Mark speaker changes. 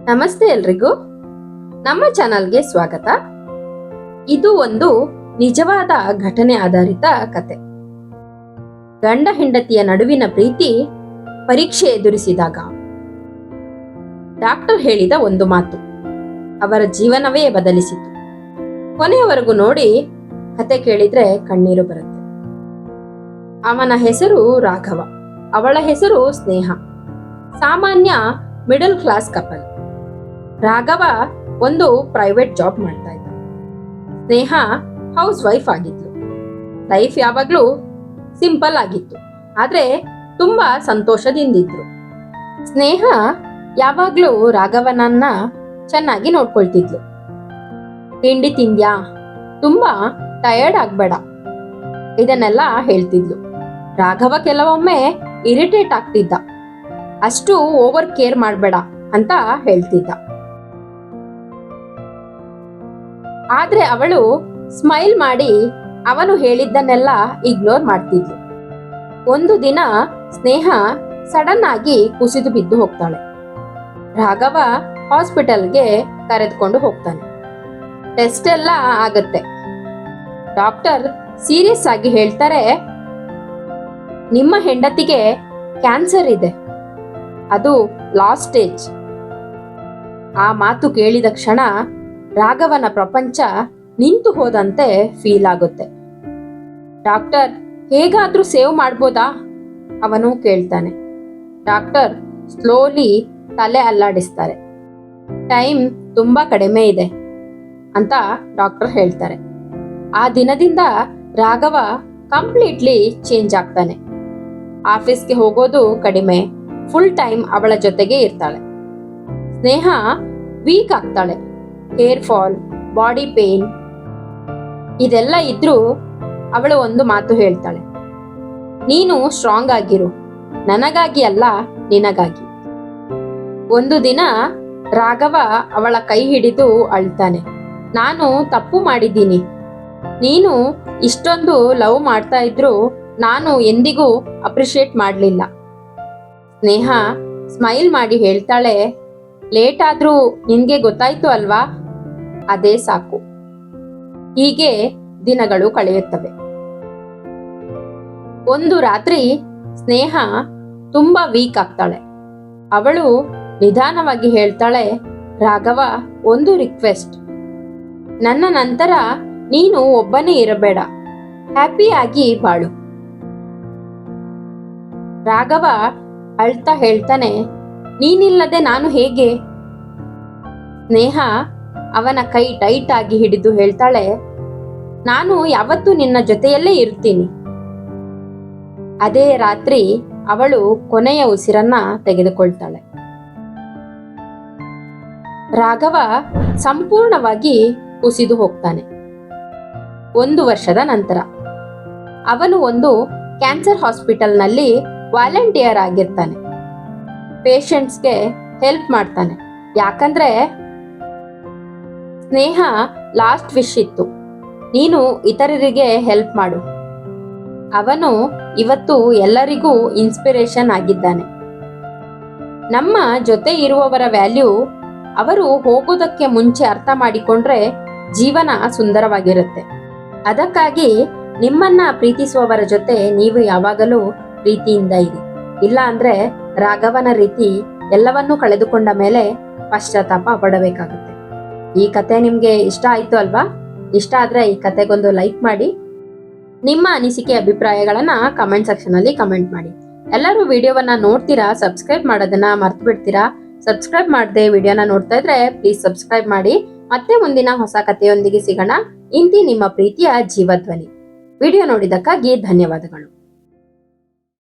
Speaker 1: ನಮಸ್ತೆ ಎಲ್ರಿಗೂ, ನಮ್ಮ ಚಾನಲ್ಗೆ ಸ್ವಾಗತ. ಇದು ಒಂದು ನಿಜವಾದ ಘಟನೆ ಆಧಾರಿತ ಕತೆ. ಗಂಡ ಹೆಂಡತಿಯ ನಡುವಿನ ಪ್ರೀತಿ ಪರೀಕ್ಷೆ ಎದುರಿಸಿದಾಗ ಡಾಕ್ಟರ್ ಹೇಳಿದ ಒಂದು ಮಾತು ಅವರ ಜೀವನವೇ ಬದಲಿಸಿತು. ಕೊನೆಯವರೆಗೂ ನೋಡಿ, ಕತೆ ಕೇಳಿದ್ರೆ ಕಣ್ಣೀರು ಬರುತ್ತೆ. ಅವನ ಹೆಸರು ರಾಘವ, ಅವಳ ಹೆಸರು ಸ್ನೇಹ. ಸಾಮಾನ್ಯ ಮಿಡಲ್ ಕ್ಲಾಸ್ ಕಪಲ್. ರಾಘವ ಒಂದು ಪ್ರೈವೇಟ್ ಜಾಬ್ ಮಾಡ್ತಾ ಇದ್ದ. ಸ್ನೇಹ ಹೌಸ್ ವೈಫ್ ಆಗಿದ್ಲು. ಲೈಫ್ ಯಾವಾಗ್ಲೂ ಸಿಂಪಲ್ ಆಗಿತ್ತು, ಆದ್ರೆ ತುಂಬಾ ಸಂತೋಷದಿಂದಿದ್ರು. ಸ್ನೇಹ ಯಾವಾಗ್ಲೂ ರಾಘವನನ್ನ ಚೆನ್ನಾಗಿ ನೋಡ್ಕೊಳ್ತಿದ್ಲು. ತಿಂಡಿ ತಿಂದ್ಯಾ, ತುಂಬಾ ಟಯರ್ಡ್ ಆಗ್ಬೇಡ, ಇದನ್ನೆಲ್ಲ ಹೇಳ್ತಿದ್ಲು. ರಾಘವ ಕೆಲವೊಮ್ಮೆ ಇರಿಟೇಟ್ ಆಗ್ತಿದ್ದ. ಅಷ್ಟು ಓವರ್ ಕೇರ್ ಮಾಡ್ಬೇಡ ಅಂತ ಹೇಳ್ತಿದ್ದ. ಆದ್ರೆ ಅವಳು ಸ್ಮೈಲ್ ಮಾಡಿ ಅವನು ಹೇಳಿದ್ದನ್ನೆಲ್ಲ ಇಗ್ನೋರ್ ಮಾಡ್ತಿದ್ಲು. ಒಂದು ದಿನ ಸ್ನೇಹ ಸಡನ್ ಆಗಿ ಕುಸಿದು ಬಿದ್ದು ಹೋಗ್ತಾಳೆ. ರಾಘವ ಹಾಸ್ಪಿಟಲ್ಗೆ ಕರೆದುಕೊಂಡು ಹೋಗ್ತಾನೆ. ಟೆಸ್ಟ್ ಎಲ್ಲ ಆಗತ್ತೆ. ಡಾಕ್ಟರ್ ಸೀರಿಯಸ್ ಆಗಿ ಹೇಳ್ತಾರೆ, ನಿಮ್ಮ ಹೆಂಡತಿಗೆ ಕ್ಯಾನ್ಸರ್ ಇದೆ, ಅದು ಲಾಸ್ಟ್ ಸ್ಟೇಜ್. ಆ ಮಾತು ಕೇಳಿದ ಕ್ಷಣ ರಾಘವನ ಪ್ರಪಂಚ ನಿಂತು ಹೋದಂತೆ ಫೀಲ್ ಆಗುತ್ತೆ. ಡಾಕ್ಟರ್ ಹೇಗಾದ್ರೂ ಸೇವ್ ಮಾಡ್ಬೋದಾ ಅವನು ಕೇಳ್ತಾನೆ. ಡಾಕ್ಟರ್ ಸ್ಲೋಲಿ ತಲೆ ಅಲ್ಲಾಡಿಸ್ತಾರೆ. ಟೈಮ್ ತುಂಬಾ ಕಡಿಮೆ ಇದೆ ಅಂತ ಡಾಕ್ಟರ್ ಹೇಳ್ತಾರೆ. ಆ ದಿನದಿಂದ ರಾಘವ ಕಂಪ್ಲೀಟ್ಲಿ ಚೇಂಜ್ ಆಗ್ತಾನೆ. ಆಫೀಸ್ಗೆ ಹೋಗೋದು ಕಡಿಮೆ, ಫುಲ್ ಟೈಮ್ ಅವಳ ಜೊತೆಗೆ ಇರ್ತಾಳೆ. ಸ್ನೇಹ ವೀಕ್ ಆಗ್ತಾಳೆ. ಹೇರ್ ಫಾಲ್, ಬಾಡಿ ಪೇನ್ ಇದೆಲ್ಲ ಇದ್ರೂ ಅವಳು ಒಂದು ಮಾತು ಹೇಳ್ತಾಳೆ, ನೀನು ಸ್ಟ್ರಾಂಗ್ ಆಗಿರು, ನನಗಾಗಿ ಅಲ್ಲ ನಿನಗಾಗಿ. ಒಂದು ದಿನ ರಾಘವ ಅವಳ ಕೈ ಹಿಡಿದು ಅಳ್ತಾನೆ. ನಾನು ತಪ್ಪು ಮಾಡಿದ್ದೀನಿ, ನೀನು ಇಷ್ಟೊಂದು ಲವ್ ಮಾಡ್ತಾ ಇದ್ರು ನಾನು ಎಂದಿಗೂ ಅಪ್ರಿಶಿಯೇಟ್ ಮಾಡಲಿಲ್ಲ. ಸ್ನೇಹ ಸ್ಮೈಲ್ ಮಾಡಿ ಹೇಳ್ತಾಳೆ, ಲೇಟ್ ಆದ್ರೂ ನಿನ್ಗೆ ಗೊತ್ತಾಯ್ತು ಅಲ್ವಾ, ಅದೇ ಸಾಕು. ಹೀಗೆ ದಿನಗಳು ಕಳೆಯುತ್ತವೆ. ಒಂದು ರಾತ್ರಿ ಸ್ನೇಹ ತುಂಬಾ ವೀಕ್ ಆಗ್ತಾಳೆ. ಅವಳು ನಿಧಾನವಾಗಿ ಹೇಳ್ತಾಳೆ, ರಾಘವ ಒಂದು ರಿಕ್ವೆಸ್ಟ್, ನನ್ನ ನಂತರ ನೀನು ಒಬ್ಬನೇ ಇರಬೇಡ, ಹ್ಯಾಪಿಯಾಗಿ ಬಾಳು. ರಾಘವ ಅಳ್ತಾ ಹೇಳ್ತಾನೆ, ನೀನಿಲ್ಲದೆ ನಾನು ಹೇಗೆ? ಸ್ನೇಹ ಅವನ ಕೈ ಟೈಟ್ ಆಗಿ ಹಿಡಿದು ಹೇಳ್ತಾಳೆ, ನಾನು ಯಾವತ್ತೂ ನಿನ್ನ ಜೊತೆಯಲ್ಲೇ ಇರ್ತೀನಿ. ಅದೇ ರಾತ್ರಿ ಅವಳು ಕೊನೆಯ ಉಸಿರನ್ನ ತೆಗೆದುಕೊಳ್ತಾಳೆ. ರಾಘವ ಸಂಪೂರ್ಣವಾಗಿ ಕುಸಿದು ಹೋಗ್ತಾನೆ. 1 ವರ್ಷದ ನಂತರ ಅವನು ಒಂದು ಕ್ಯಾನ್ಸರ್ ಹಾಸ್ಪಿಟಲ್ನಲ್ಲಿ ವಾಲಂಟಿಯರ್ ಆಗಿರ್ತಾನೆ. ಪೇಷಂಟ್ಸ್ಗೆ ಹೆಲ್ಪ್ ಮಾಡ್ತಾನೆ. ಯಾಕಂದ್ರೆ ಸ್ನೇಹ ಲಾಸ್ಟ್ ವಿಶ್ ಇತ್ತು, ನೀನು ಇತರರಿಗೆ ಹೆಲ್ಪ್ ಮಾಡು. ಅವನು ಇವತ್ತು ಎಲ್ಲರಿಗೂ ಇನ್ಸ್ಪಿರೇಷನ್ ಆಗಿದ್ದಾನೆ. ನಮ್ಮ ಜೊತೆ ಇರುವವರ ವ್ಯಾಲ್ಯೂ ಅವರು ಹೋಗೋದಕ್ಕೆ ಮುಂಚೆ ಅರ್ಥ ಮಾಡಿಕೊಂಡ್ರೆ ಜೀವನ ಸುಂದರವಾಗಿರುತ್ತೆ. ಅದಕ್ಕಾಗಿ ನಿಮ್ಮನ್ನ ಪ್ರೀತಿಸುವವರ ಜೊತೆ ನೀವು ಯಾವಾಗಲೂ ಪ್ರೀತಿಯಿಂದ ಇರಿ. ಇಲ್ಲ ಅಂದ್ರೆ ರಾಘವನ ರೀತಿ ಎಲ್ಲವನ್ನೂ ಕಳೆದುಕೊಂಡ ಮೇಲೆ ಪಶ್ಚಾತ್ತಾಪ ಪಡಬೇಕಾಗುತ್ತೆ. ಈ ಕತೆ ನಿಮ್ಗೆ ಇಷ್ಟ ಆಯ್ತು ಅಲ್ವಾ? ಇಷ್ಟ ಆದ್ರೆ ಈ ಕತೆಗೊಂದು ಲೈಕ್ ಮಾಡಿ. ನಿಮ್ಮ ಅನಿಸಿಕೆ ಅಭಿಪ್ರಾಯಗಳನ್ನ ಕಮೆಂಟ್ ಸೆಕ್ಷನ್ ಅಲ್ಲಿ ಕಮೆಂಟ್ ಮಾಡಿ. ಎಲ್ಲರೂ ವಿಡಿಯೋವನ್ನ ನೋಡ್ತೀರಾ, ಸಬ್ಸ್ಕ್ರೈಬ್ ಮಾಡೋದನ್ನ ಮರ್ತು ಬಿಡ್ತೀರಾ. ಸಬ್ಸ್ಕ್ರೈಬ್ ಮಾಡದೆ ವಿಡಿಯೋನ ನೋಡ್ತಾ ಇದ್ರೆ ಪ್ಲೀಸ್ ಸಬ್ಸ್ಕ್ರೈಬ್ ಮಾಡಿ. ಮತ್ತೆ ಮುಂದಿನ ಹೊಸ ಕಥೆಯೊಂದಿಗೆ ಸಿಗೋಣ. ಇಂತಿ ನಿಮ್ಮ ಪ್ರೀತಿಯ ಜೀವಧ್ವನಿ. ವಿಡಿಯೋ ನೋಡಿದಕ್ಕಾಗಿ ಧನ್ಯವಾದಗಳು.